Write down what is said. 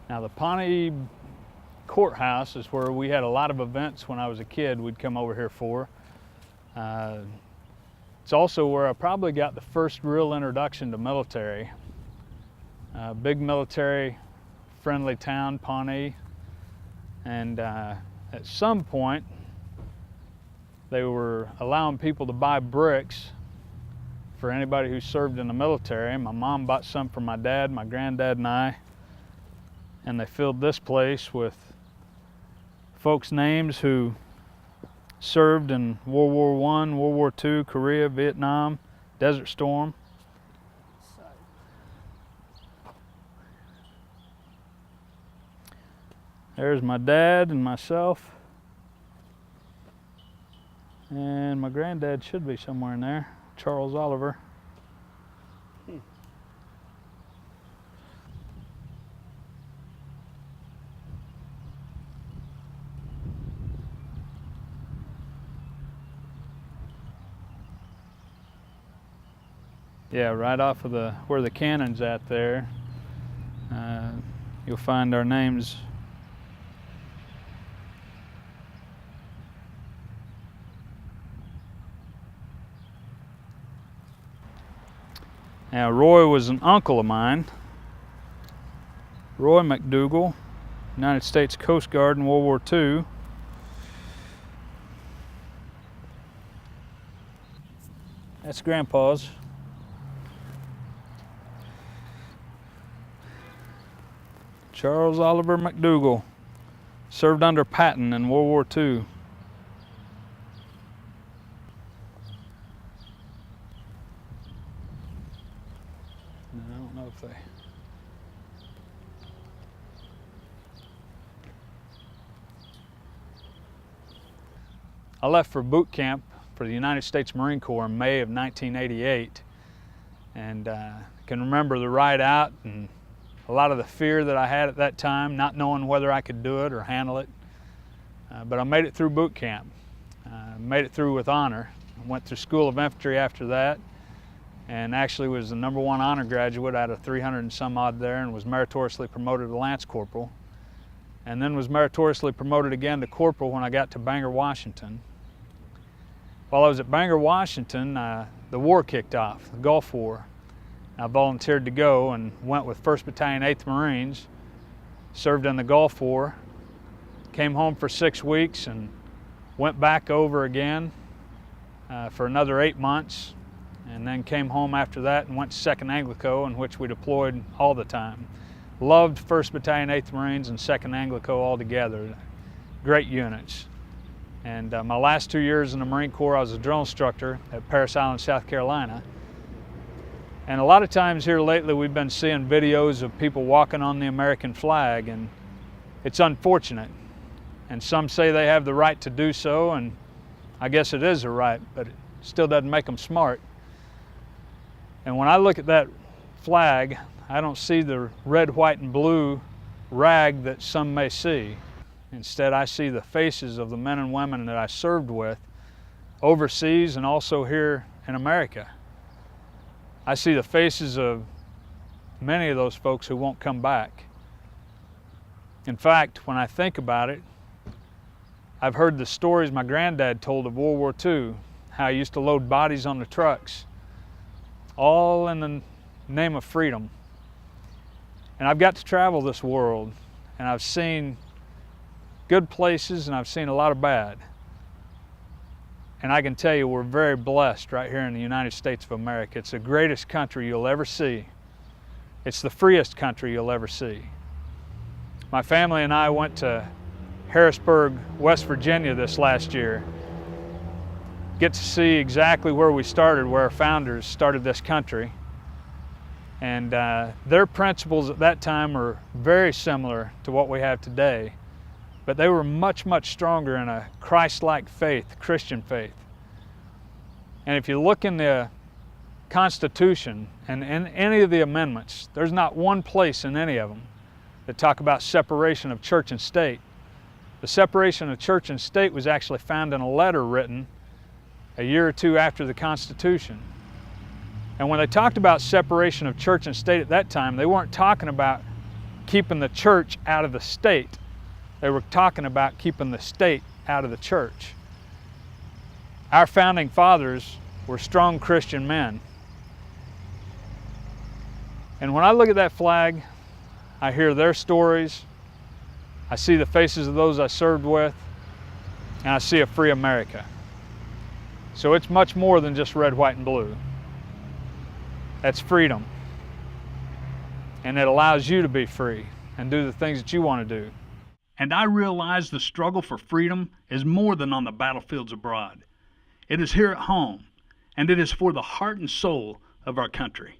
Now the Pawnee courthouse is where we had a lot of events when I was a kid we'd come over here for. It's also where I probably got the first real introduction to military. Big military friendly town, Pawnee. And at some point they were allowing people to buy bricks for anybody who served in the military. My mom bought some for my dad, my granddad, and I. And they filled this place with folks' names who served in World War I, World War II, Korea, Vietnam, Desert Storm. There's my dad and myself. And my granddad should be somewhere in there, Charles Oliver. Yeah, right off of where the cannon's at there, you'll find our names. Now, Roy was an uncle of mine. Roy McDugle, United States Coast Guard in World War II. That's Grandpa's. Charles Oliver McDugle, served under Patton in World War II. I don't know if they... I left for boot camp for the United States Marine Corps in May of 1988, and I can remember the ride out and a lot of the fear that I had at that time, not knowing whether I could do it or handle it. But I made it through boot camp. Made it through with honor. I went through School of Infantry after that, and actually was the #1 honor graduate out of 300 and some odd there, and was meritoriously promoted to Lance Corporal. And then was meritoriously promoted again to Corporal when I got to Bangor, Washington. While I was at Bangor, Washington, the war kicked off, the Gulf War. I volunteered to go and went with 1st Battalion, 8th Marines, served in the Gulf War, came home for 6 weeks and went back over again for another 8 months, and then came home after that and went to 2nd Anglico, in which we deployed all the time. Loved 1st Battalion, 8th Marines and 2nd Anglico all together. Great units. And my last 2 years in the Marine Corps, I was a drill instructor at Parris Island, South Carolina. And a lot of times here lately we've been seeing videos of people walking on the American flag, and it's unfortunate. And some say they have the right to do so, and I guess it is a right, but it still doesn't make them smart. And when I look at that flag, I don't see the red, white, and blue rag that some may see. Instead, I see the faces of the men and women that I served with overseas and also here in America. I see the faces of many of those folks who won't come back. In fact, when I think about it, I've heard the stories my granddad told of World War II, how he used to load bodies on the trucks, all in the name of freedom. And I've got to travel this world, and I've seen good places and I've seen a lot of bad. And I can tell you we're very blessed right here in the United States of America. It's the greatest country you'll ever see. It's the freest country you'll ever see. My family and I went to Harrisburg, West Virginia this last year. Get to see exactly where we started, where our founders started this country. And their principles at that time were very similar to what we have today. But they were much, much stronger in a Christ-like faith, Christian faith. And if you look in the Constitution and in any of the amendments, there's not one place in any of them that talk about separation of church and state. The separation of church and state was actually found in a letter written a year or two after the Constitution. And when they talked about separation of church and state at that time, they weren't talking about keeping the church out of the state. They were talking about keeping the state out of the church. Our founding fathers were strong Christian men. And when I look at that flag, I hear their stories, I see the faces of those I served with, and I see a free America. So it's much more than just red, white, and blue. That's freedom. And it allows you to be free and do the things that you want to do. And I realize the struggle for freedom is more than on the battlefields abroad. It is here at home, and it is for the heart and soul of our country.